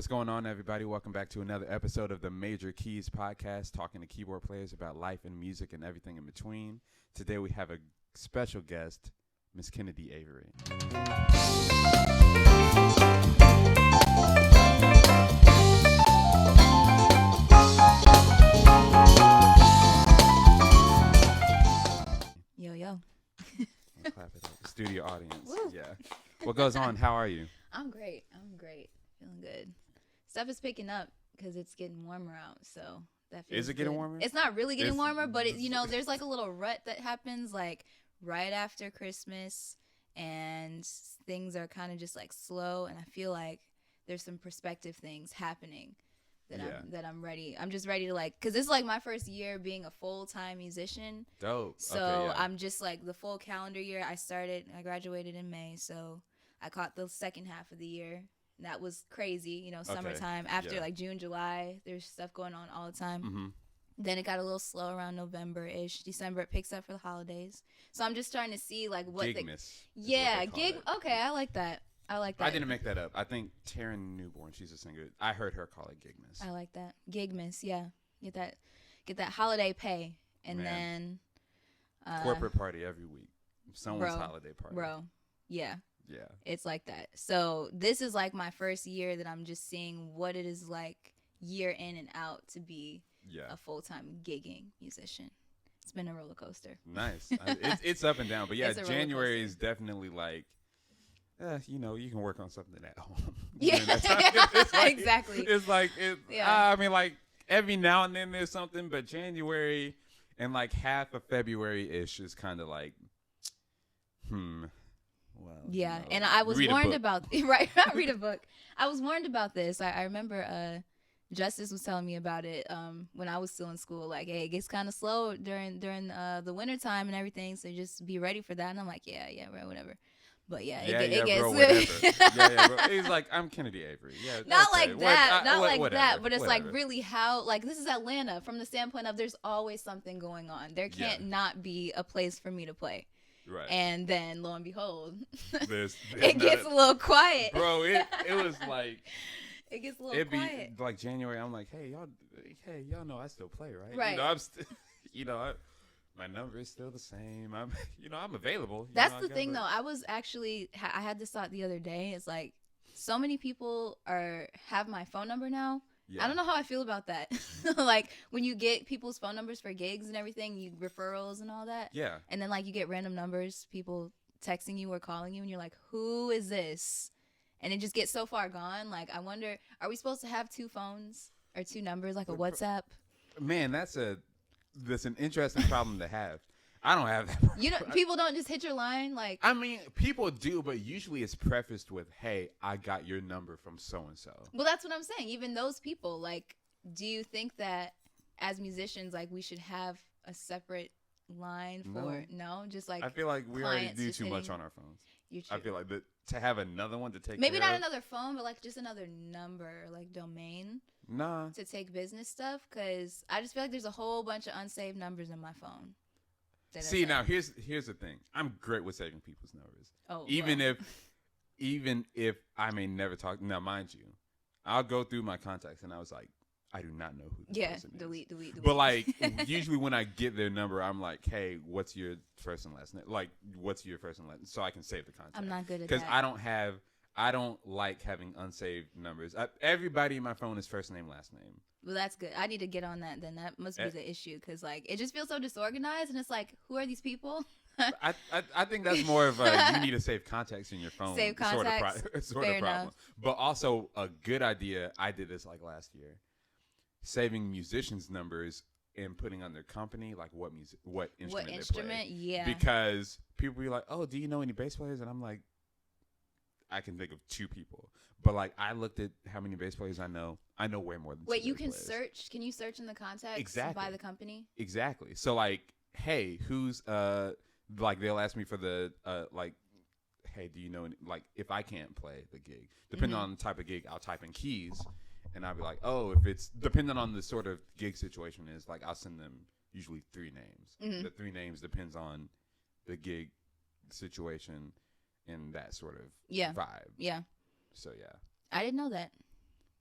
What's going on, everybody? Welcome back to another episode of the Major Keyz podcast, talking to keyboard players about life and music and everything in between. Today we have a special guest, Miss Kennedy Avery. Yo. Clap it up. Studio audience. Woo. Yeah. What goes on? How are you? I'm great. Feeling good. Stuff is picking up because it's getting warmer out. So that feels Is it getting good. warmer? It's not really getting warmer, but there's like a little rut that happens like right after Christmas, and things are kind of just like slow. And I feel like there's some perspective things happening that I'm ready. I'm just ready to because this is like my first year being a full-time musician. Dope. So okay, yeah. I'm just like the full calendar year. I graduated in May, so I caught the second half of the year. And that was crazy, summertime. After like June, July, there's stuff going on all the time. Mm-hmm. Then it got a little slow around November-ish. December it picks up for the holidays. So I'm just trying to see like what Gigmas. gig. Okay, I like that. I didn't make that up. I think Taryn Newborn, she's a singer. I heard her call it Gigmas. I like that. Gigmas, yeah. Get that holiday pay, and then corporate party every week. Someone's holiday party. Bro, yeah. Yeah. It's like that. So this is like my first year that I'm just seeing what it is like year in and out to be a full-time gigging musician. It's been a roller coaster. Nice. It's up and down. But yeah, January is definitely like, you can work on something at home. Yeah, it's like, exactly. It's like, I mean, like every now and then there's something, but January and like half of February-ish is kind of like, well, yeah, and I was warned about right. Read a book. I was warned about this. I remember Justice was telling me about it when I was still in school. Like, hey, it gets kind of slow during the winter time and everything, so just be ready for that. And I'm like, yeah, bro, whatever. But it gets bro, whatever. Bro. He's like, I'm Kennedy Avery. Yeah, not okay. like that, whatever, that. But it's whatever. like really how this is Atlanta from the standpoint of there's always something going on. There can't not be a place for me to play. Right. And then, lo and behold, there's it gets a little quiet. Bro, it was like... It gets a little quiet. It'd be like January, I'm like, hey, y'all know I still play, right? Right. I'm my number is still the same. I'm available. That's the thing, though. I was actually... I had this thought the other day. It's like, so many people have my phone number now. Yeah. I don't know how I feel about that. Like when you get people's phone numbers for gigs and everything, you referrals and all that. Yeah. And then like you get random numbers, people texting you or calling you, and you're like, who is this? And it just gets so far gone. Like I wonder, are we supposed to have two phones or two numbers, like a WhatsApp? Man, that's an interesting problem to have. I don't have that. People don't just hit your line like. I mean, people do, but usually it's prefaced with, "Hey, I got your number from so and so." Well, that's what I'm saying. Even those people, like, do you think that as musicians, like, we should have a separate line for no? Just like I feel like we already do too much on our phones. I feel like to have another one to take. Maybe not another phone, but like just another number, like domain. Nah. To take business stuff, because I just feel like there's a whole bunch of unsaved numbers in my phone. See, now here's the thing. I'm great with saving people's numbers. Oh, even if I may never talk. Now, mind you, I'll go through my contacts and I was like, I do not know who this person is. Delete. But like, usually when I get their number, I'm like, hey, what's your first and last name? Like, what's your first and last name? So I can save the contact. I'm not good at that. Because I don't like having unsaved numbers. Everybody in my phone is first name, last name. Well, that's good. I need to get on that then. That must be the issue, because like it just feels so disorganized, and it's like, who are these people? I think that's more of a you need to save contacts in your phone save contacts. sort of problem. But also a good idea. I did this like last year, saving musicians' numbers and putting on their company, like what instrument they play. Yeah. Because people be like, oh, do you know any bass players? And I'm like, I can think of two people. But like I looked at how many bass players I know. I know way more than two. Wait, you can players. search? Can you search in the contacts by the company? Exactly. So like, hey, who's like they'll ask me for the like, hey, do you know any, like if I can't play the gig, depending on the type of gig, I'll type in Keyz, and I'll be like, oh, if it's depending on the sort of gig situation is, like I'll send them usually 3 names. The 3 names depends on the gig situation and that sort of vibe. Yeah. So yeah. I didn't know that.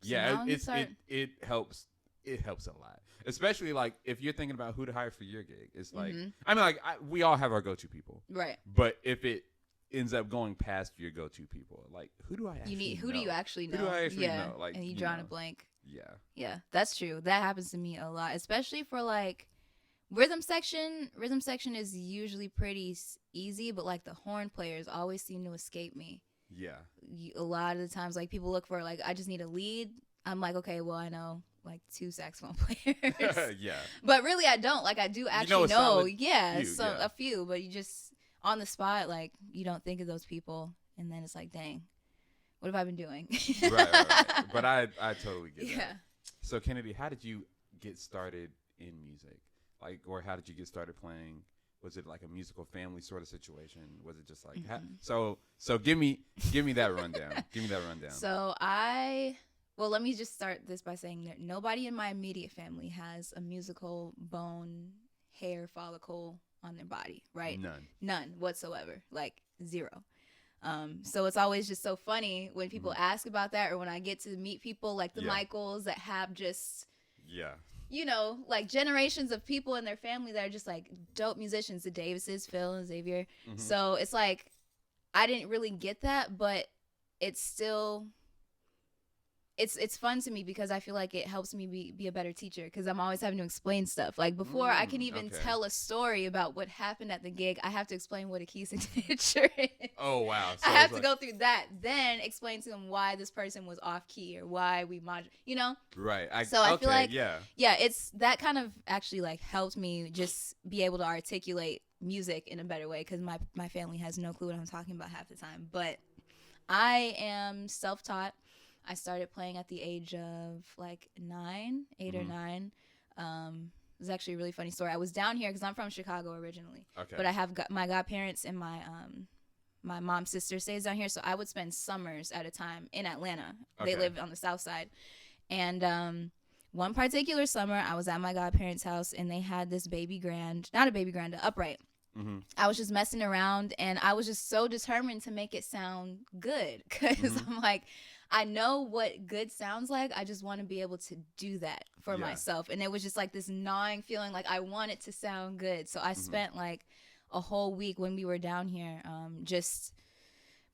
So now I'm it helps. It helps a lot, especially like if you're thinking about who to hire for your gig. It's like I mean, like we all have our go-to people, right? But if it ends up going past your go-to people, like who do I actually know? Who do you actually know? Who do I actually know? Like, and you drawing a blank. Yeah, that's true. That happens to me a lot, especially for like rhythm section. Rhythm section is usually pretty easy, but like the horn players always seem to escape me. Yeah, a lot of the times, like people look for like I just need a lead. I'm like, okay, well I know like 2 saxophone players. Yeah, but really I don't. Like I do actually know. A few, but you just on the spot, like you don't think of those people, and then it's like, dang, what have I been doing? right. But I totally get that. Yeah. So Kennedy, how did you get started in music? Like, or how did you get started playing? Was it like a musical family sort of situation? Was it just like so give me that rundown. Give me that rundown. So well, let me just start this by saying that nobody in my immediate family has a musical bone hair follicle on their body, right? None whatsoever, like 0. So it's always just so funny when people ask about that, or when I get to meet people like the Michaels that have just like generations of people in their family that are just like dope musicians, the Davises, Phil and Xavier. So it's like I didn't really get that, but it's still it's fun to me because I feel like it helps me be a better teacher, because I'm always having to explain stuff. Like before I can even tell a story about what happened at the gig, I have to explain what a key signature is. Oh, wow. So I have to go through that, then explain to them why this person was off key or why we Right. I feel like, it's that kind of actually like helped me just be able to articulate music in a better way, because my family has no clue what I'm talking about half the time. But I am self-taught. I started playing at the age of like 8 or 9. It was actually a really funny story. I was down here because I'm from Chicago originally. Okay. But I have my godparents and my mom's sister stays down here, so I would spend summers at a time in Atlanta. Okay. They live on the south side. And one particular summer, I was at my godparents' house, and they had this an upright. I was just messing around, and I was just so determined to make it sound good, because I'm like, I know what good sounds like. I just want to be able to do that for myself. And it was just like this gnawing feeling, like I want it to sound good. So I spent like a whole week when we were down here, just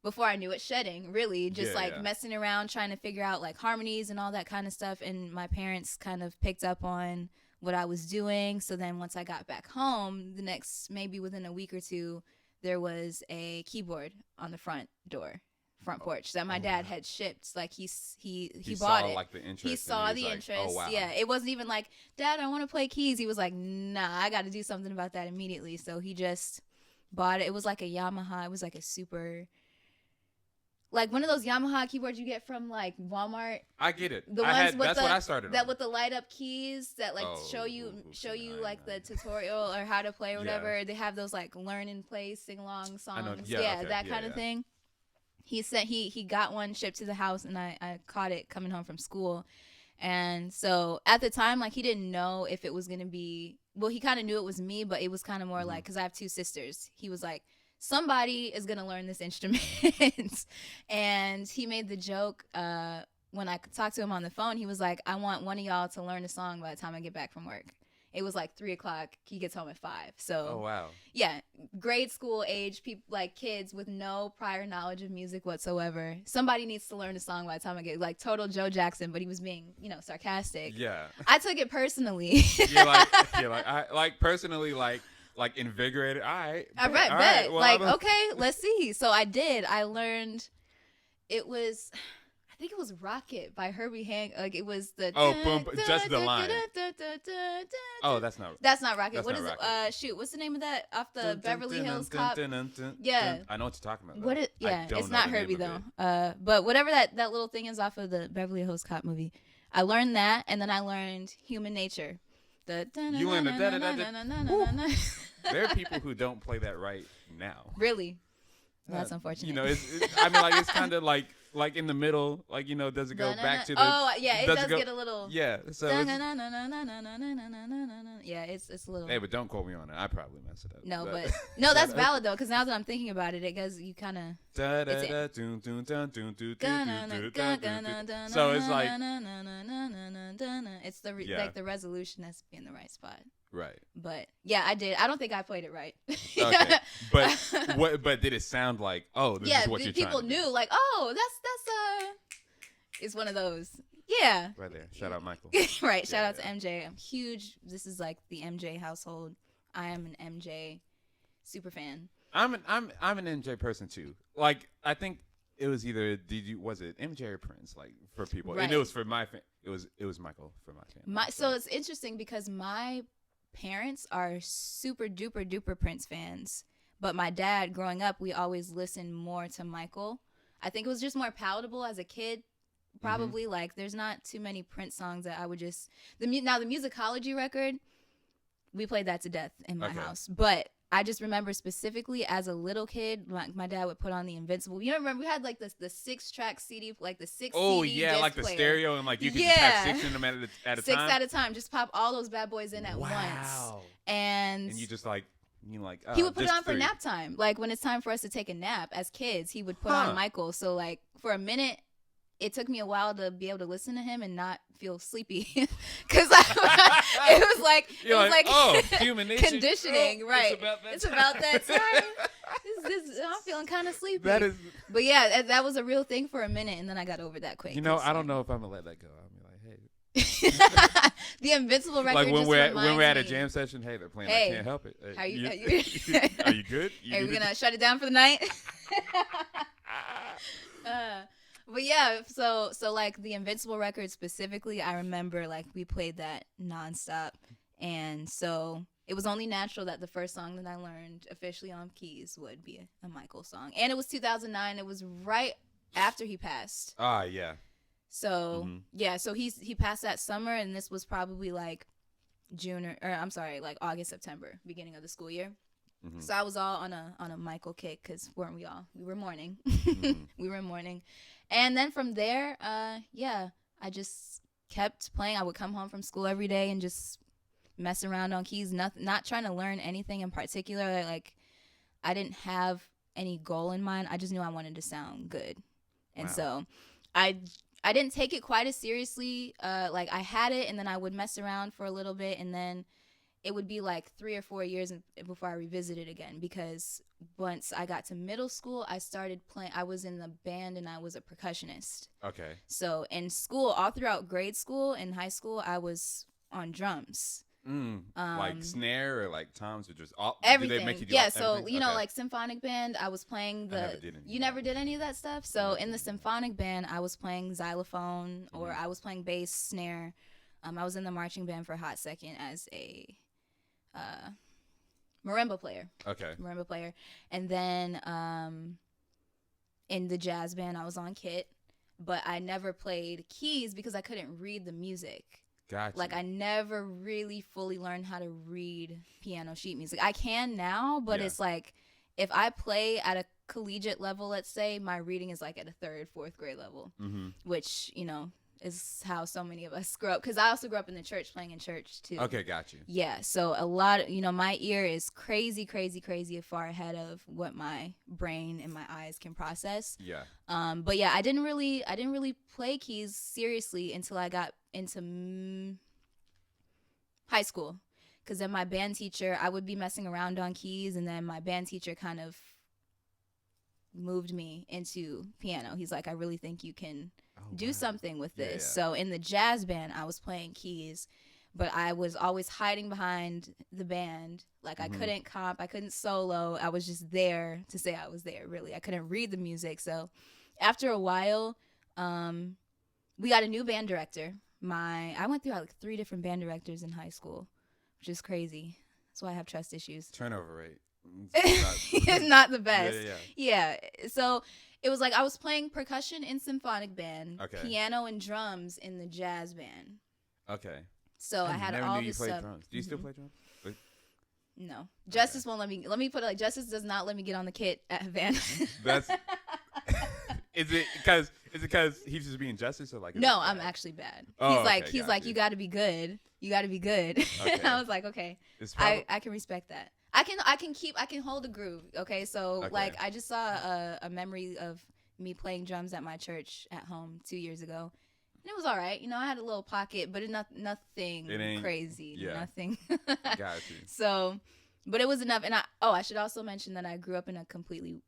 before I knew it, shedding, really, just messing around, trying to figure out like harmonies and all that kind of stuff. And my parents kind of picked up on what I was doing. So then once I got back home, maybe within a week or 2, there was a keyboard on the front porch that my dad had shipped. Like he bought it. Like the interest. He saw the interest. Oh, wow. Yeah, it wasn't even like, Dad, I want to play keys. He was like, nah, I got to do something about that immediately. So he just bought it. It was like a Yamaha. It was like a super, like one of those Yamaha keyboards you get from like Walmart. I get it. That's what I started on. That with the light up keys that like show you like the tutorial or how to play or whatever. Yeah. They have those like learn and play sing along songs. That kind of thing. He said he got one shipped to the house, and I caught it coming home from school. And so at the time, like, he didn't know if it was going to be, well, he kind of knew it was me, but it was kind of more like, because I have 2 sisters. He was like, somebody is going to learn this instrument. And he made the joke when I talked to him on the phone. He was like, I want one of y'all to learn a song by the time I get back from work. It was like 3:00. He gets home at 5. So, oh wow, yeah, grade school age people, like kids with no prior knowledge of music whatsoever. Somebody needs to learn a song by the time I get, like, total Joe Jackson, but he was being, sarcastic. Yeah, I took it personally. Personally, like invigorated. All right, I bet. Well, okay, let's see. So I did. I learned. It was. I think it was Rocket by Herbie Hancock. Like, it was the just the line. Oh, that's not Rocket. What is it? Shoot, what's the name of that off the Beverly Hills Cop? Yeah, I know what you're talking about. It's not Herbie though. But whatever that little thing is off of the Beverly Hills Cop movie, I learned that, and then I learned Human Nature. You learned the There are people who don't play that right now. Really? That's unfortunate. It's kind of like. like in the middle, like does it go back to the? Oh yeah, it does go, get a little. Yeah, so yeah, it's a little. Hey, but don't quote me on it. I probably mess it up. No, but no, that's valid though, because now that I'm thinking about it, it goes you kind of. So it's like it's the like the resolution has to be in the right spot. Right. But yeah, I did. I don't think I played it right. Okay. But But did it sound like this is what you're trying to do? People knew like that's it's one of those. Yeah. Right there. Shout out Michael. Right. Shout out to MJ. I'm huge. This is like the MJ household. I am an MJ super fan. I'm an MJ person too. Like I think it was either was it MJ or Prince? Like for people, right. And it was for my it was Michael for my family. So it's interesting because my parents are super duper duper Prince fans, but my dad, growing up, we always listened more to Michael. I think it was just more palatable as a kid. Probably like there's not too many Prince songs that I would just now the Musicology record, we played that to death in my house, but I just remember specifically as a little kid, my dad would put on the Invincible. Remember we had like the 6-track CD, like the 6 Oh CD yeah, disc like the player. Stereo, and like you could just have 6 in them at a time. 6 at a time, just pop all those bad boys in at once. And you just like he would put it on for nap time. Like when it's time for us to take a nap as kids, he would put on Michael. So like for a minute, it took me a while to be able to listen to him and not feel sleepy because it was like human nature. Conditioning, right? It's about that time. I'm feeling kind of sleepy. But yeah, that was a real thing for a minute, and then I got over that quick. I don't know if I'm gonna let that go. I'm like, hey. The Invincible record. Like when we're at a jam session, hey, they're playing. I can't help it. Are you good? Are we gonna shut it down for the night? But yeah, so like the Invincible record specifically, I remember like we played that nonstop, and so it was only natural that the first song that I learned officially on Keyz would be a Michael song, and it was 2009. It was right after he passed. Yeah. So yeah, so he passed that summer, and this was probably like June or I'm sorry, like August, September, beginning of the school year. So I was all on a Michael kick because weren't we all? We were mourning. We were mourning. And then from there, I just kept playing. I would come home from school every day and just mess around on Keyz, not trying to learn anything in particular. Like I didn't have any goal in mind. I just knew I wanted to sound good. And so I didn't take it quite as seriously. Like I had it and then I would mess around for a little bit and then it would be like 3 or 4 years before I revisited again because once I got to middle school, I started playing. I was in the band and I was a percussionist. Okay. So in school, all throughout grade school and high school, I was on drums. Like snare or like toms or just everything. Do they make you do so everything? like symphonic band, I was playing you never did any of that stuff. So in the symphonic band, I was playing xylophone or I was playing bass, snare. I was in the marching band for a hot second as a marimba player. Marimba player. And then in the jazz band, I was on kit, but I never played keys because I couldn't read the music. Gotcha. Like I never really fully learned how to read piano sheet music. I can now, but it's like if I play at a collegiate level, let's say, my reading is like at a 3rd, 4th grade level, which, is how so many of us grow up. Because I also grew up in the church, playing in church too. Okay, got you. Yeah, so a lot of, my ear is crazy far ahead of what my brain and my eyes can process. Yeah. But yeah, I didn't really play keys seriously until I got into high school. Because then my band teacher, I would be messing around on keys, and then my band teacher kind of moved me into piano. He's like, I really think you can do something with this. Yeah. So in the jazz band, I was playing keys, but I was always hiding behind the band. Like I couldn't comp, I couldn't solo. I was just there to say I was there, really. I couldn't read the music. So after a while, we got a new band director. I went through like 3 different band directors in high school, which is crazy. That's why I have trust issues. Turnover rate. It's not the best. Yeah. So it was like I was playing percussion in symphonic band, piano and drums in the jazz band. Okay. So I had all this stuff. Drums. Do you still play drums? No. Justice won't let me put it like Justice does not let me get on the kit at Havana. That's is it because Is it because he's just being justice or like? No, I'm actually bad. Oh, he's like, you got to be good. You got to be good. Okay. And I was like, okay, I can respect that. I can hold a groove. Okay. So like, I just saw a memory of me playing drums at my church at home 2 years ago. And it was all right. You know, I had a little pocket, but nothing crazy. Yeah. Nothing. Got you. So, but it was enough. And I should also mention that I grew up in a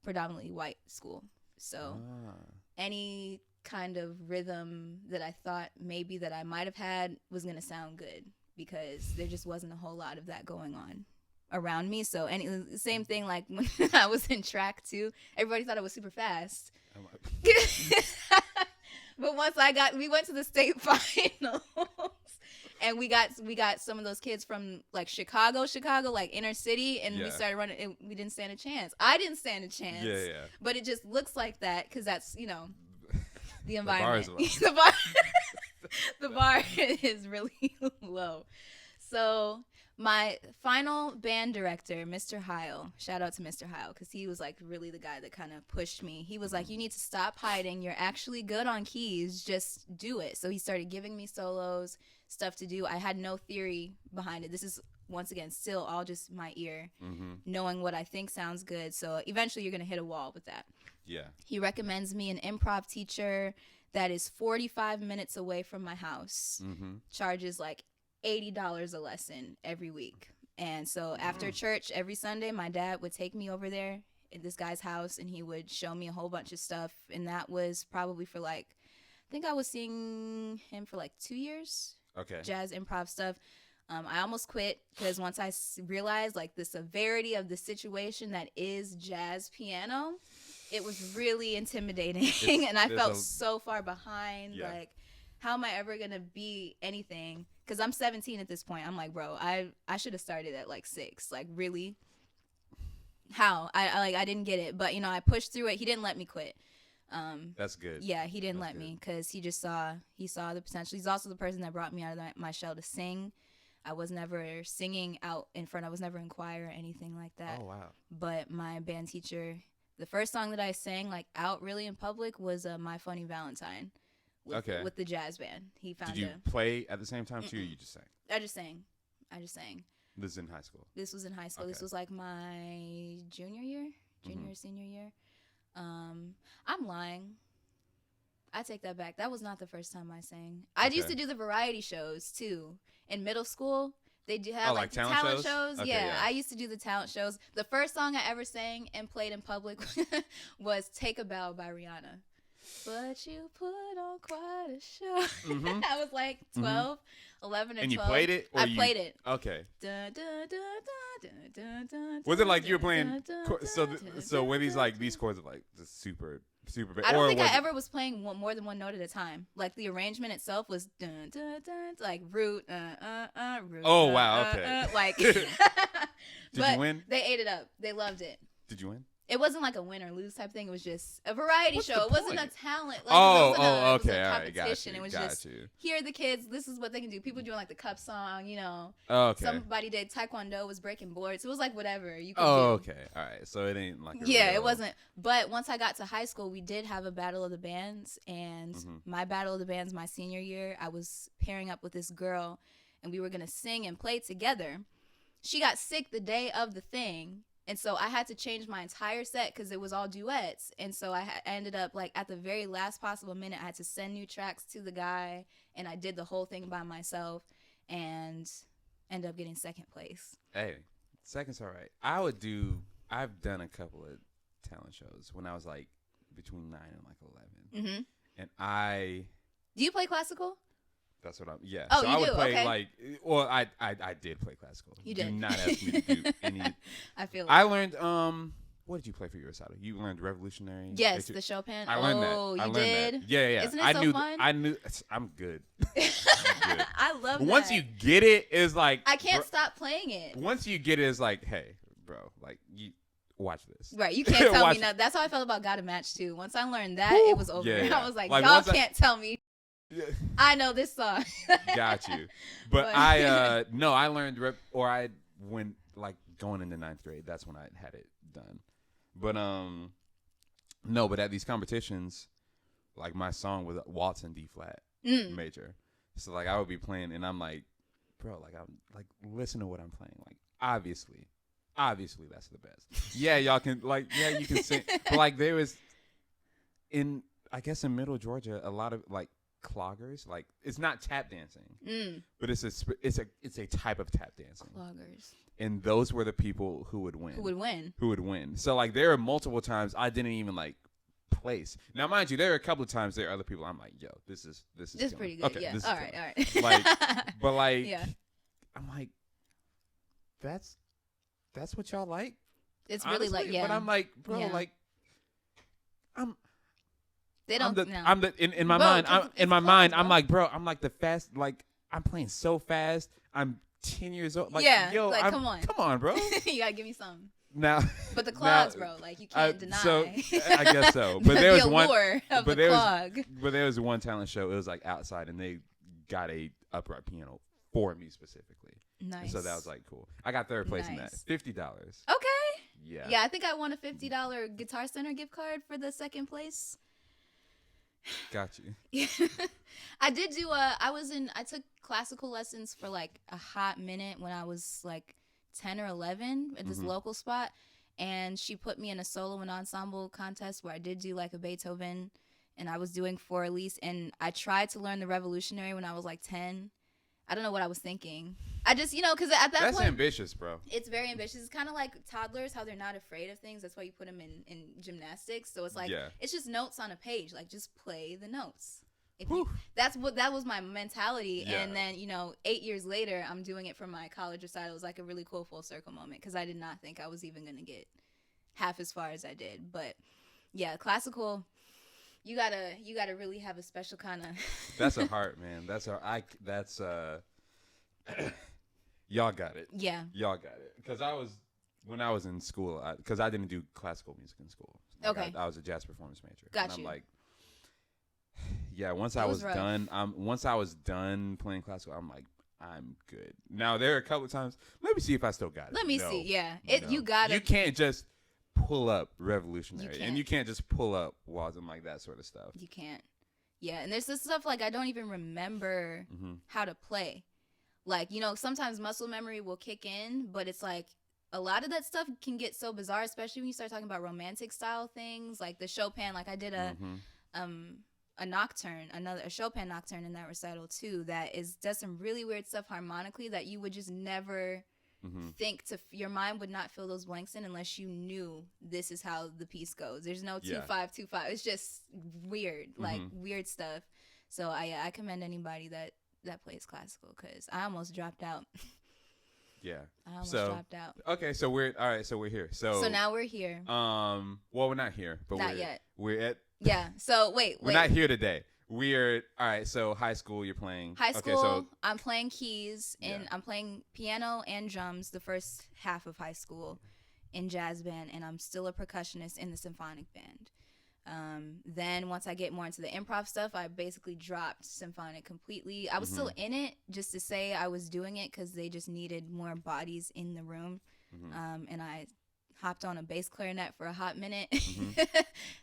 predominantly white school. So any kind of rhythm that I thought maybe that I might have had was going to sound good because there just wasn't a whole lot of that going on around me. So same thing like when I was in track too. Everybody thought I was super fast. But once we went to the state finals, and we got some of those kids from like Chicago, like inner city, and we started running. And we didn't stand a chance. I didn't stand a chance. Yeah. But it just looks like that because that's the environment. The bar is really low. So my final band director, Mr. Heil, shout out to Mr. Heil, because he was like really the guy that kind of pushed me. He was like, you need to stop hiding. You're actually good on keys. Just do it. So he started giving me solos, stuff to do. I had no theory behind it. This is, once again, still all just my ear, knowing what I think sounds good. So eventually you're going to hit a wall with that. Yeah. He recommends me an improv teacher that is 45 minutes away from my house, charges like $80 a lesson every week. And so after church every Sunday, my dad would take me over there at this guy's house and he would show me a whole bunch of stuff. And that was probably for like, I think I was seeing him for like 2 years. Okay. Jazz improv stuff. I almost quit because once I realized like the severity of the situation that is jazz piano, it was really intimidating. And I felt so far behind. Yeah. Like, how am I ever going to be anything? Because I'm 17 at this point. I'm like, bro, I should have started at like 6. Like, really? How? I didn't get it. But, I pushed through it. He didn't let me quit. That's good. Yeah, he didn't let me because he saw the potential. He's also the person that brought me out of my shell to sing. I was never singing out in front. I was never in choir or anything like that. Oh, wow. But my band teacher, the first song that I sang like out really in public was My Funny Valentine. With the jazz band. He found. Did you play at the same time too, or you just sang? I just sang. This is in high school? This was in high school. Okay. This was like my junior, senior year. I'm lying. I take that back. That was not the first time I sang. I used to do the variety shows too. In middle school, they do have like talent shows. Okay, yeah, I used to do the talent shows. The first song I ever sang and played in public was Take a Bow by Rihanna. But you put on quite a show. I was like 12, 11 or 12. And you played it? I played it. Okay. Was it like you were playing? So were these chords are like just super big? I don't think I ever was playing more than one note at a time. Like the arrangement itself was dun, dun, dun, like root, root. Oh, wow. Okay. Like. Did you win? They ate it up. They loved it. Did you win? It wasn't like a win or lose type thing. It was just a variety show. It wasn't a talent. Like, okay. It was a competition. All right, got you, it was got just, you. Here are the kids. This is what they can do. People doing like the cup song, Okay. Somebody did Taekwondo, was breaking boards. It was like whatever you could do. Okay. All right. So it ain't like it wasn't. But once I got to high school, we did have a battle of the bands. And my battle of the bands, my senior year, I was pairing up with this girl. And we were going to sing and play together. She got sick the day of the thing. And so I had to change my entire set because it was all duets. And so I ended up, like, at the very last possible minute, I had to send new tracks to the guy. And I did the whole thing by myself and ended up getting second place. Hey, second's all right. I've done a couple of talent shows when I was, like, between 9 and, like, 11. And Do you play classical? That's what yeah. Oh, so you I would do? play okay. I did play classical. You did. Do not ask me to do any. I feel. I learned. What did you play for your recital? You learned Revolutionary. Yes, the Chopin. I learned that. Oh, you did? That. Yeah. Isn't it so fun? I knew. I'm good. I love that. Once you get it, it's like I can't stop playing it. Once you get it, it's like, hey, bro, like you. Watch this. Right, you can't tell me nothing. That's how I felt about Got a Match too. Once I learned that, it was over. Yeah. I was like y'all can't tell me. I know this song. Got you. But I learned I went like going into 9th grade. That's when I had it done. But no, but at these competitions, like my song was a waltz in D flat major. So like I would be playing and I'm like, bro, like I'm like listen to what I'm playing. Like obviously that's the best. Yeah, y'all can like you can sing, but like there was I guess in Middle Georgia a lot of like cloggers. Like it's not tap dancing, but it's a type of tap dancing. Cloggers. And those were the people who would win. Who would win. So like there are multiple times I didn't even like place. Now mind you, there are a couple of times there are other people I'm like, yo, this is pretty good. Okay, yeah. All right. Like, but like, yeah. I'm like, that's what y'all like. It's honestly, really like, yeah. But I'm like, bro, like, They don't. In my mind. I'm like, bro. I'm like the fast. Like I'm playing so fast. I'm 10 years old. Like, yeah. Yo, like, come on, bro. You gotta give me some. Now, but the clogs, bro. Like you can't deny. So I guess so. But there was one. But there was one talent show. It was like outside, and they got a upright piano for me specifically. Nice. And so that was like cool. I got third place in that. $50. Okay. Yeah. Yeah, I think I won a $50 Guitar Center gift card for the second place. Got you. Yeah. I did do I took classical lessons for like a hot minute when I was like 10 or 11 at this local spot, and she put me in a solo and ensemble contest where I did do like a Beethoven, and I was doing Four Elise, and I tried to learn the Revolutionary when I was like 10. I don't know what I was thinking. I just, because at that point... That's ambitious, bro. It's very ambitious. It's kind of like toddlers, how they're not afraid of things. That's why you put them in gymnastics. So it's like, it's just notes on a page. Like, just play the notes. That was my mentality. Yeah. And then, 8 years later, I'm doing it for my college recital. It was like a really cool full circle moment because I did not think I was even going to get half as far as I did. But, yeah, classical... You gotta really have a special kind of. That's a heart, man. Y'all got it. Yeah. Y'all got it. Because when I was in school, because I didn't do classical music in school. Like okay. I was a jazz performance major. Got and you. I'm like, yeah. Once I was done playing classical, I'm like, I'm good. Now there are a couple of times. Let me see if I still got it. Let me see. Yeah. You can't just pull up Revolutionary, and you can't just pull up waltz and like that sort of stuff. You can't. Yeah, and there's this stuff like I don't even remember how to play. Like, sometimes muscle memory will kick in, but it's like a lot of that stuff can get so bizarre, especially when you start talking about romantic style things, like the Chopin. Like I did a nocturne, a Chopin nocturne in that recital too. That does some really weird stuff harmonically that you would just never. Your mind would not fill those blanks in unless you knew this is how the piece goes. There's no 2-5-2-5. It's just weird, like weird stuff. So I commend anybody that plays classical because I almost dropped out. Yeah, I almost dropped out. Okay, so we're here. So now we're here. Well, we're not here, but not yet. We're at. Yeah. So wait. We're not here today. We're all right. So high school, you're playing. High school. Okay, so I'm playing keys, and I'm playing piano and drums the first half of high school in jazz band, and I'm still a percussionist in the symphonic band. Then once I get more into the improv stuff, I basically dropped symphonic completely. I was still in it just to say I was doing it because they just needed more bodies in the room, and I hopped on a bass clarinet for a hot minute.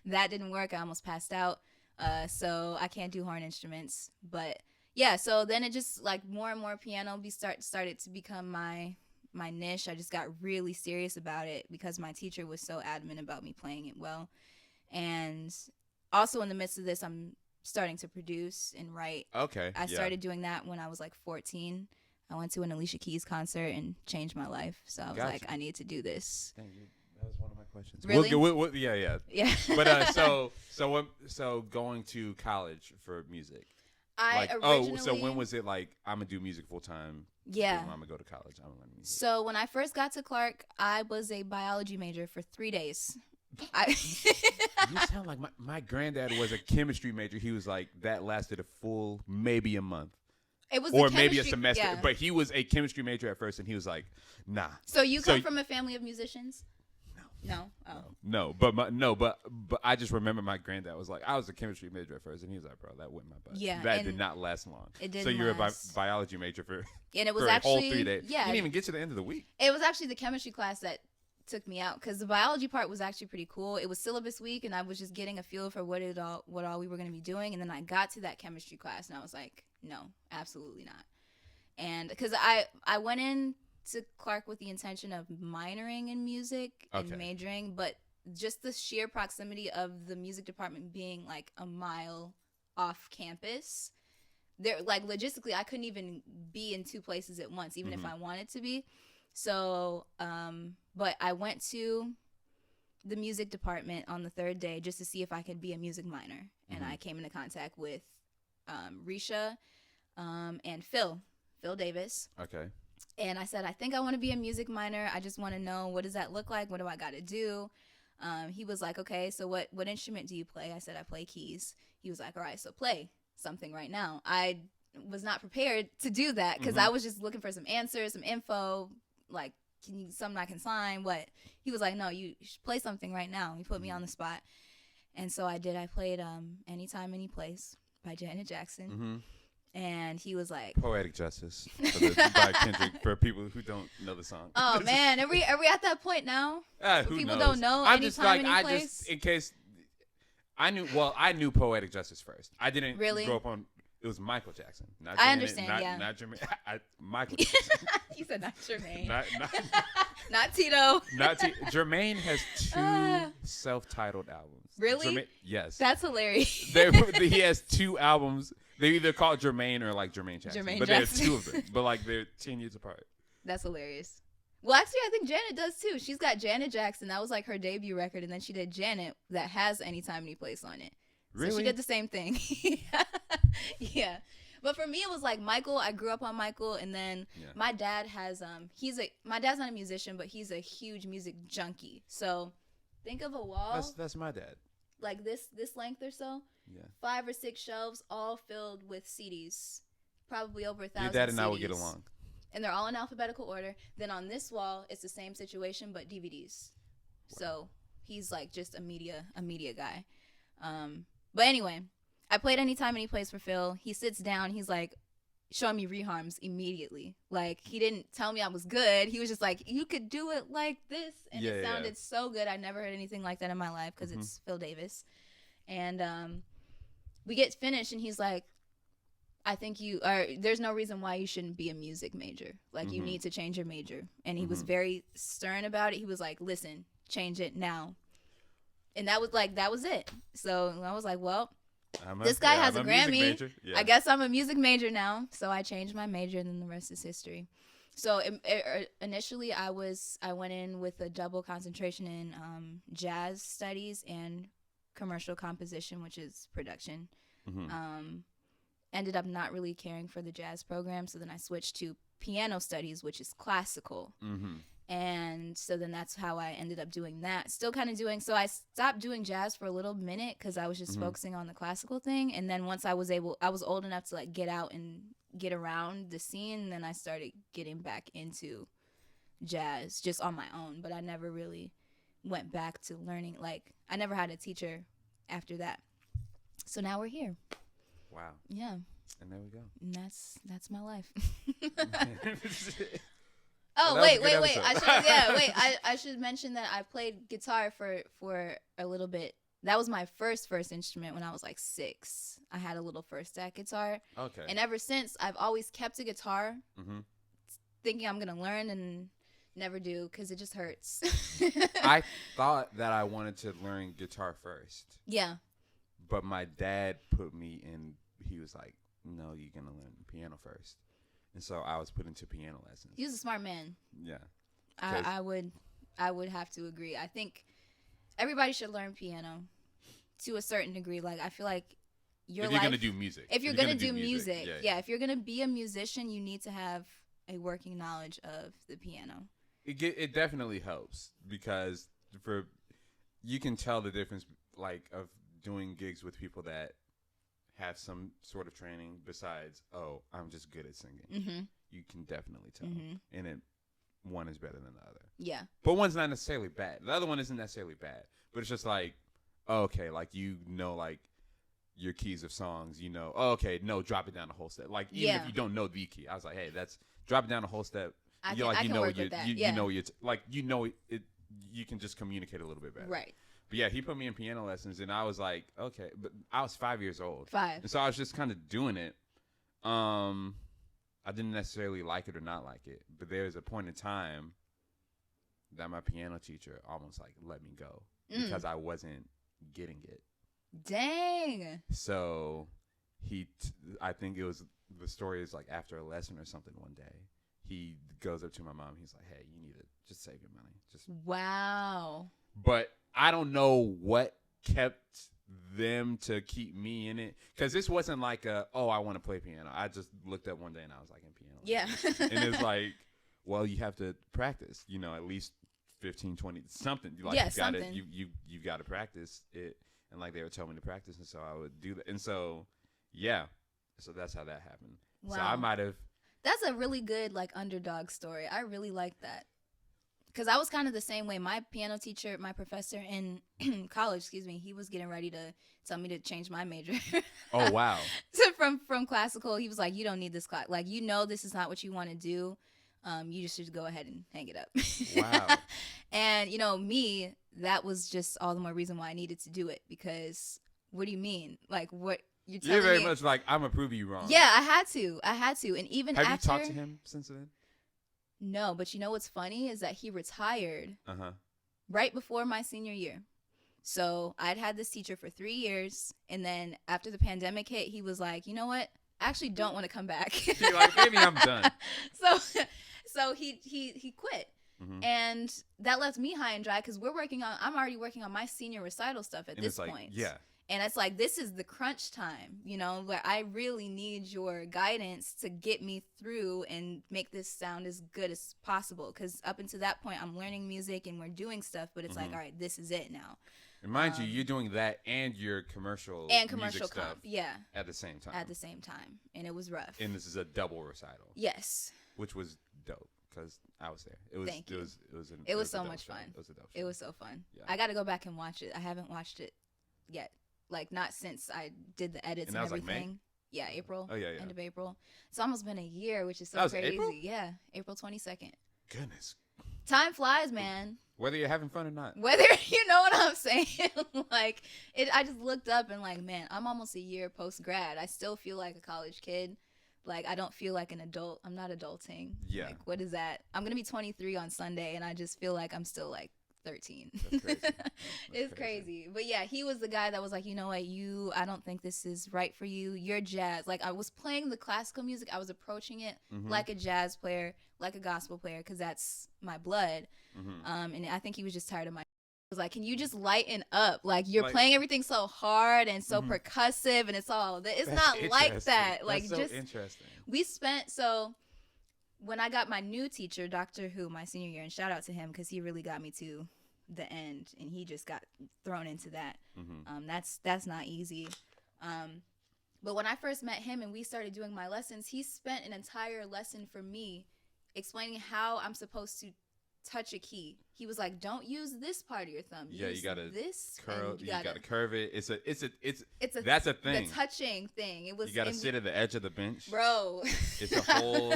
That didn't work. I almost passed out. So I can't do horn instruments, but yeah. So then it just like more and more piano started to become my niche. I just got really serious about it because my teacher was so adamant about me playing it well. And also in the midst of this, I'm starting to produce and write. Okay. I started doing that when I was like 14. I went to an Alicia Keyz concert and changed my life. So I was like, I need to do this. Dang, that was one of my questions. Really? Yeah. But so going to college for music. So when was it like I'm gonna do music full time? Yeah. I'm gonna go to college. I'm gonna learn music. So when I first got to Clark, I was a biology major for 3 days. You sound like my granddad was a chemistry major. He was like that lasted a full maybe a month. It was or maybe a semester, but he was a chemistry major at first, and he was like, "Nah." So you come from a family of musicians? No. Oh. No, but I just remember my granddad was like, I was a chemistry major at first, and he was like, "Bro, that went my butt." Yeah, that did not last long. It didn't. So you're a biology major for and it was for actually a whole 3 days. Yeah, you didn't even get to the end of the week. It was actually the chemistry class that took me out, because the biology part was actually pretty cool. It was syllabus week, and I was just getting a feel for what all we were going to be doing. And then I got to that chemistry class, and I was like, no, absolutely not. And because I went in to Clark with the intention of minoring in music and majoring, but just the sheer proximity of the music department being like a mile off campus, there, like, logistically I couldn't even be in two places at once, even if I wanted to be. So but I went to the music department on the third day just to see if I could be a music minor, and I came into contact with Risha and Phil Davis. Okay. And I said, I think I want to be a music minor. I just want to know, what does that look like? What do I got to do? He was like, okay, so what instrument do you play? I said, I play keys. He was like, all right, so play something right now. I was not prepared to do that, because I was just looking for some answers, some info, like, something I can sign, what? He was like, no, you should play something right now. He put me on the spot. And so I did. I played Anytime, Any Place by Janet Jackson. And he was like, Poetic Justice by Kendrick, for people who don't know the song. Oh man, are we at that point now? Who people knows? Don't know. I'm Anytime, just like, Any Place? in case I knew Poetic Justice first. I didn't really grow up on. It was Michael Jackson. Not I Janet, understand. not Jermaine. Michael Jackson. You said not Jermaine. not Tito. Jermaine has 2 self-titled albums. Really? Yes. That's hilarious. He has 2 albums. They either call it Jermaine or like Jermaine Jackson. But there's 2 of them. But like they're 10 years apart. That's hilarious. Well, actually, I think Janet does too. She's got Janet Jackson. That was like her debut record, and then she did Janet that has Anytime, Any Place on it. Really? So she did the same thing. Yeah. But for me, it was like Michael. I grew up on Michael, and then my dad has my dad's not a musician, but he's a huge music junkie. So think of a wall. That's my dad. Like this length or so. Yeah. 5 or 6 shelves, all filled with CDs, probably over 1,000. Your dad and CDs. I will get along. And they're all in alphabetical order. Then on this wall, it's the same situation, but DVDs. Wow. So he's like just a media guy. But anyway, I played Anytime, Any Place for Phil. He sits down. He's like showing me reharms immediately. Like, he didn't tell me I was good. He was just like, you could do it like this. And it sounded so good. I never heard anything like that in my life, because it's Phil Davis. And we get finished, and he's like, I think there's no reason why you shouldn't be a music major. Like, you need to change your major. And he was very stern about it. He was like, listen, change it now. And that was it. So I was like, well, this guy has a Grammy. Yeah. I guess I'm a music major now. So I changed my major, and then the rest is history. So initially I went in with a double concentration in jazz studies and commercial composition, which is production. Ended up not really caring for the jazz program, so then I switched to piano studies, which is classical. And so then that's how I ended up doing that. Still kind of doing, so I stopped doing jazz for a little minute because I was just focusing on the classical thing. And then once I was old enough to like get out and get around the scene, then I started getting back into jazz just on my own. But I never really went back to learning. Like, I never had a teacher after that. So now we're here. Wow. Yeah. And there we go. And that's my life. Well, wait. I should mention that I played guitar for a little bit. That was my first instrument when I was like 6. I had a little first stack guitar. Okay. And ever since, I've always kept a guitar, thinking I'm gonna learn, and never do because it just hurts. I thought that I wanted to learn guitar first. Yeah. But my dad put me in. He was like, "No, you're gonna learn piano first." And so I was put into piano lessons. He was a smart man. Yeah. I would have to agree. I think everybody should learn piano to a certain degree. Like, I feel like if you're gonna do music. If you're gonna do music, if you're gonna be a musician, you need to have a working knowledge of the piano. It definitely helps because you can tell the difference, like, of doing gigs with people that have some sort of training besides, oh, I'm just good at singing. You can definitely tell. And one is better than the other. Yeah. But one's not necessarily bad. The other one isn't necessarily bad. But it's just like, oh, okay, like, like, your keys of songs, oh, okay, no, drop it down a whole step. Like, even if you don't know the key, I was like, hey, drop it down a whole step. I can work with that. You know it. you can just communicate a little bit better. Right. But yeah, he put me in piano lessons, and I was like, okay. But I was 5 years old. 5. And so I was just kind of doing it. I didn't necessarily like it or not like it, but there was a point in time that my piano teacher almost like let me go because I wasn't getting it. Dang. So I think it was, the story is like after a lesson or something one day, he goes up to my mom. He's like, hey, you need to just save your money. Just wow. But I don't know what kept them to keep me in it, because this wasn't like I want to play piano. I just looked up one day and I was like in piano. Yeah. And it's like, well, you have to practice, at least 15, 20, something. Like, yeah, you gotta, something. you got to practice it. And like they would tell me to practice, and so I would do that. And so, yeah. So that's how that happened. Wow. So I might have. That's a really good like underdog story. I really like that. Because I was kind of the same way. My piano teacher, my professor in college, he was getting ready to tell me to change my major. Oh, wow. So from classical, he was like, you don't need this class. Like, this is not what you want to do. You just should go ahead and hang it up. Wow. And, me, that was just all the more reason why I needed to do it. Because what do you mean? Like, what you're telling me? You're very much like, I'm going to prove you wrong. Yeah, I had to. And even Have after. you talked to him since then? No, but what's funny is that he retired right before my senior year. So I'd had this teacher for 3 years, and then after the pandemic hit, he was like, you know what? I actually don't want to come back. You're like, maybe I'm done. So he quit. Mm-hmm. And that left me high and dry because I'm already working on my senior recital stuff at this point. Yeah. And it's like, this is the crunch time, where I really need your guidance to get me through and make this sound as good as possible. Because up until that point, I'm learning music and we're doing stuff, but it's like, all right, this is it now. And mind you, you're doing that and your commercial music stuff at the same time. At the same time. And it was rough. And this is a double recital. Yes. Which was dope because I was there. It was so much fun. It was a dope show. It was so fun. Yeah. I got to go back and watch it. I haven't watched it yet. Like, not since I did the edits and everything. Like May? Yeah, April. Oh, yeah. End of April. It's almost been a year, which is so crazy. April? Yeah, April 22nd. Goodness. Time flies, man. Whether you're having fun or not. Whether, you know what I'm saying? Like, I just looked up and like, man, I'm almost a year post-grad. I still feel like a college kid. Like, I don't feel like an adult. I'm not adulting. Yeah. Like, what is that? I'm going to be 23 on Sunday, and I just feel like I'm still like 13. That's crazy. It's crazy. But yeah, he was the guy that was like, you know what, I don't think this is right for you. You're jazz. Like, I was playing the classical music. I was approaching it like a jazz player, like a gospel player, because that's my blood. And I think he was just tired of my. I was like, can you just lighten up? Like, you're playing everything so hard and so percussive, and it's not like that. Like, that's so just interesting. When I got my new teacher, Dr. Who, my senior year, and shout out to him because he really got me to the end, and he just got thrown into that. That's not easy. But when I first met him and we started doing my lessons, he spent an entire lesson for me explaining how I'm supposed to touch a key. He was like, don't use this part of your thumb. Use you gotta this curl. You gotta curve it. That's a thing. The touching thing. You gotta sit at the edge of the bench, bro. It's a whole.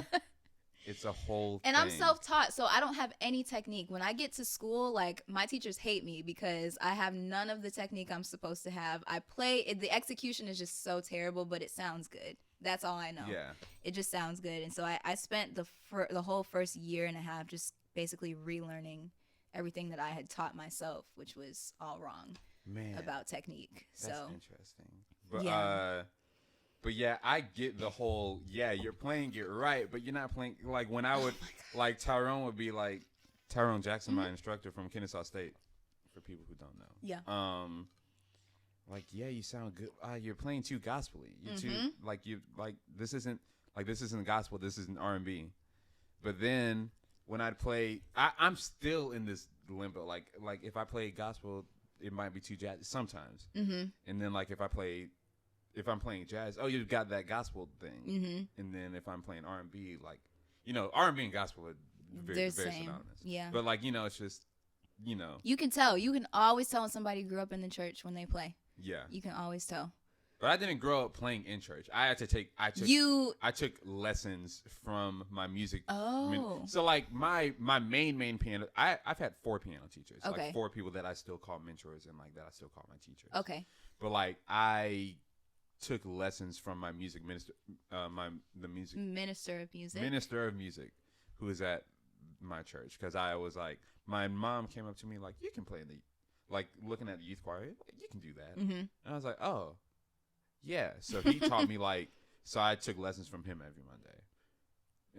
It's a whole and thing. I'm self-taught, so I don't have any technique. When I get to school, like, my teachers hate me because I have none of the technique I'm supposed to have. The execution is just so terrible, but it sounds good. That's all I know. Yeah. It just sounds good. And so I spent the whole first year and a half just basically relearning everything that I had taught myself, which was all wrong about technique. That's interesting. But yeah. But yeah, I get the whole, you're playing it right, but you're not playing, like, when I would, like, Tyrone would be like, Tyrone Jackson, my instructor from Kennesaw State, for people who don't know. Yeah. Like, you sound good. You're playing too gospel-y. You're too, this isn't gospel, this isn't R&B. But then, when I'd play, I'm still in this limbo. Like, if I play gospel, it might be too jazz, sometimes. And then, like, if I'm playing jazz, you've got that gospel thing. And then if I'm playing R&B, like, R&B and gospel are very synonymous. Yeah. But, like, it's just, You can tell. You can always tell when somebody grew up in the church when they play. Yeah. You can always tell. But I didn't grow up playing in church. I took lessons from my music. Oh. So like my main piano. I've had 4 piano teachers. Okay. Like 4 people that I still call mentors and like that I still call my teachers. Okay. But like I took lessons from my music minister, minister of music, who is at my church, because I was like, my mom came up to me like, you can play in the, like looking at the youth choir, you can do that, and I was like, oh, yeah. So he taught me like, so I took lessons from him every Monday,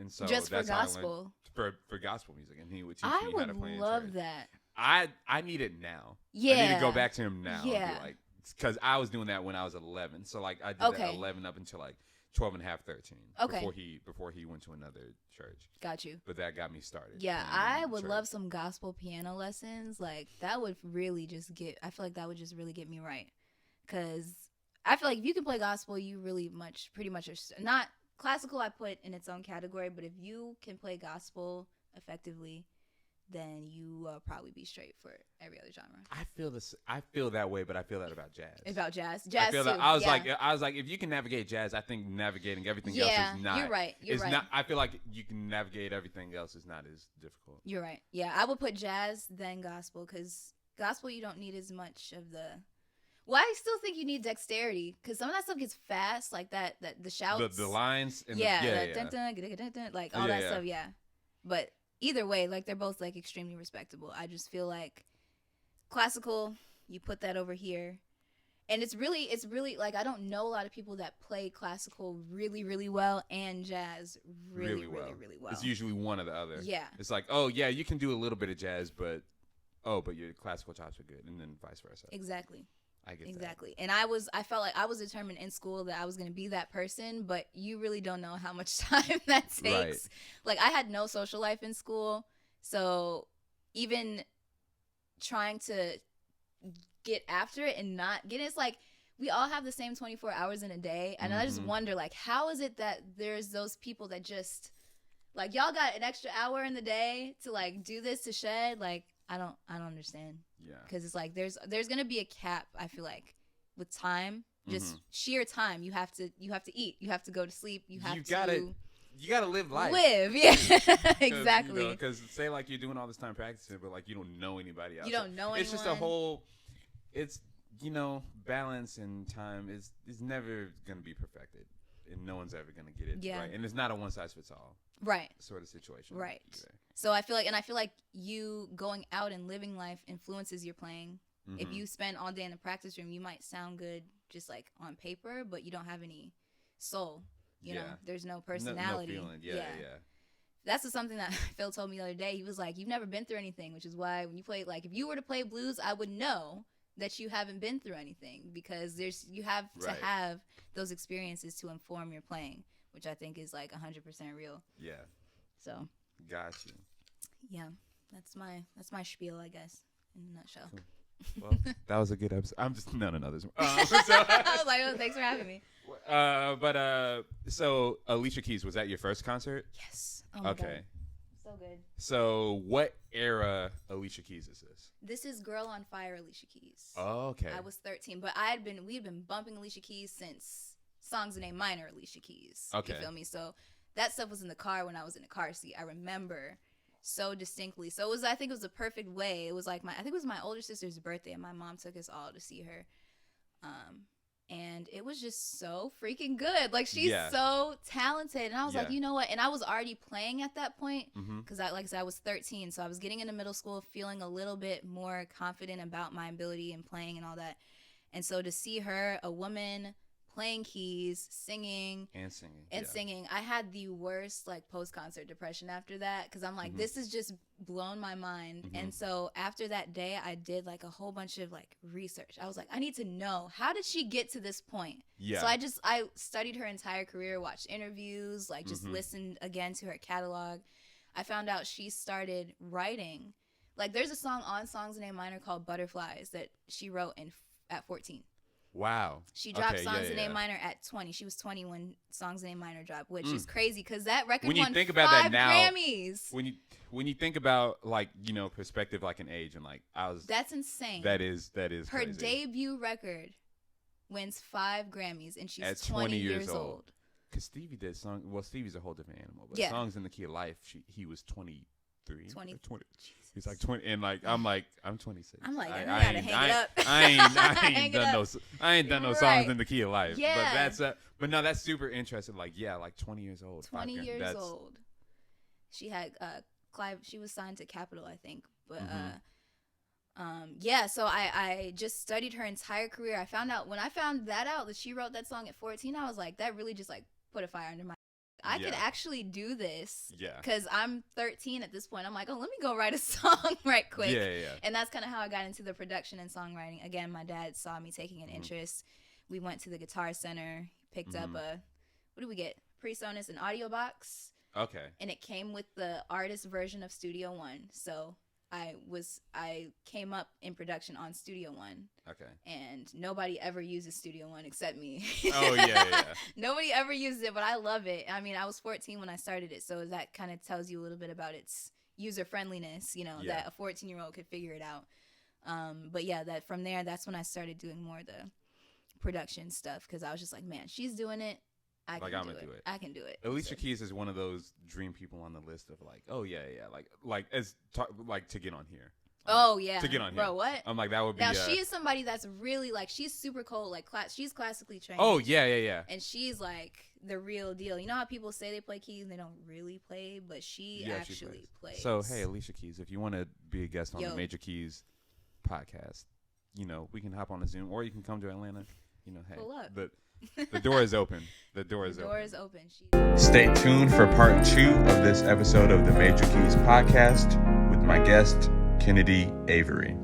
and so just that's for gospel, for gospel music, and he would teach me how to play. I would love that. I need it now. Yeah, I need to go back to him now. Yeah, and be like, because I was doing that when I was 11. So like I did that 11 up until like 12 and a half, 13. Okay. Before he went to another church. Got you. But that got me started. Yeah, I would love some gospel piano lessons. Like that would really just I feel like that would just really get me right. Because I feel like if you can play gospel, you pretty much are not classical. I put in its own category, but if you can play gospel effectively, then you probably be straight for every other genre. I feel that way, but I feel that about jazz. About jazz too. I was like, if you can navigate jazz, I think navigating everything else is not. You're right. Not. I feel like you can navigate everything else is not as difficult. You're right. Yeah, I would put jazz then gospel, because gospel you don't need as much of the. Well, I still think you need dexterity, because some of that stuff gets fast, like that the shouts, the lines, and dun, dun, dun, dun, like all that stuff. Yeah, but. Either way, like they're both like extremely respectable. I just feel like classical, you put that over here, and it's really like I don't know a lot of people that play classical really, really well and jazz really well. It's usually one or the other. Yeah, it's like, oh yeah, you can do a little bit of jazz, but your classical chops are good, and then vice versa. Exactly. I get exactly. That. And I felt like I was determined in school that I was going to be that person, but you really don't know how much time that takes. Right. Like I had no social life in school, so even trying to get after it and not get it's like we all have the same 24 hours in a day, and I just wonder like how is it that there's those people that just like y'all got an extra hour in the day to like do this to shed like I don't understand. Yeah. Because it's like there's gonna be a cap. I feel like with time, just sheer time. You have to eat. You have to go to sleep. You gotta live life. Yeah. Exactly. Because say like you're doing all this time practicing, but like you don't know anybody else. You don't know anyone. It's just a whole. It's balance and time is never gonna be perfected, and no one's ever gonna get it right. And it's not a one size fits all. Right. Sort of situation. Right. Either. So I feel like you going out and living life influences your playing. If you spend all day in the practice room, you might sound good just like on paper, but you don't have any soul. You know, there's no personality. No feeling. Yeah. That's something that Phil told me the other day. He was like, you've never been through anything, which is why when you play, like if you were to play blues, I would know that you haven't been through anything, because you have to have those experiences to inform your playing, which I think is like 100% real. Yeah. So. Gotcha. Yeah, that's my spiel, I guess, in a nutshell. Cool. Well, that was a good episode. I'm just no. There's so, I was like, oh, thanks for having me. So Alicia Keyz, was that your first concert? Yes. Oh my God. So good. So what era Alicia Keyz is this? This is Girl on Fire Alicia Keyz. Oh, okay. I was 13, but we'd been bumping Alicia Keyz since Songs in A Minor Alicia Keyz. Okay. You feel me? So that stuff was in the car when I was in the car seat. I remember so distinctly. So I think it was a perfect way. It was like I think it was my older sister's birthday, and my mom took us all to see her. And it was just so freaking good. Like she's so talented. And I was like, you know what? And I was already playing at that point because like I said, I was 13. So I was getting into middle school, feeling a little bit more confident about my ability and playing and all that. And so to see her, a woman playing keys, singing, I had the worst like post-concert depression after that, because I'm like, this has just blown my mind. And so after that day, I did like a whole bunch of like research. I was like, I need to know, how did she get to this point? So I studied her entire career, watched interviews, like just listened again to her catalog. I found out she started writing, like there's a song on Songs in A Minor called Butterflies that she wrote at 14. Wow. She dropped Songs in A Minor at 20. She was 20 when Songs in A Minor dropped, which is crazy because that record won 5 Grammys. When you think about like, perspective like an age, and like that's insane. That is her crazy. debut record wins 5 Grammys, and she's at 20 years old. Because Stevie did song. Well, Stevie's a whole different animal. But Yeah. Songs in the Key of Life, he was 23. 20. Or 20. He's like 20, and like I'm 26. I'm like, I you gotta hang it up. I Hang ain't it done up. no songs Right. in the Key of Life. Yeah. But that's but no, that's super interesting. Like, yeah, like 20 years old. 20 years that's, old. She had Clive. She was signed to Capitol, I think. But yeah. So I just studied her entire career. When I found that she wrote that song at 14, I was like, that really just like put a fire under my. I could actually do this. Yeah. Because I'm 13 at this point. I'm like, oh, let me go write a song right quick. Yeah. And that's kind of how I got into the production and songwriting. Again, my dad saw me taking an interest. We went to the Guitar Center, picked up what did we get? PreSonus, an audio box. Okay. And it came with the artist version of Studio One. So I came up in production on Studio One. Okay. And nobody ever uses Studio One except me. Oh yeah. Nobody ever uses it, but I love it. I mean, I was 14 when I started it, so that kind of tells you a little bit about its user friendliness, that a 14-year-old could figure it out. But yeah, that from there, that's when I started doing more of the production stuff, because I was just like, man, she's doing it. I can do it. I can do it. Alicia Keys is one of those dream people on the list of like, oh yeah, like to get on here. Oh yeah, to get on here, bro. What? I'm like, that would be. Now she is somebody that's really like, she's super cold, like she's classically trained. Oh yeah. And she's like the real deal. You know how people say they play keys and they don't really play, but she actually plays. So hey, Alicia Keys, if you want to be a guest on the Major Keys podcast, we can hop on a Zoom, or you can come to Atlanta. Hey, pull up. But the door is open. The door is open. Stay tuned for part 2 of this episode of the Major Keys podcast with my guest, Kennedy Avery.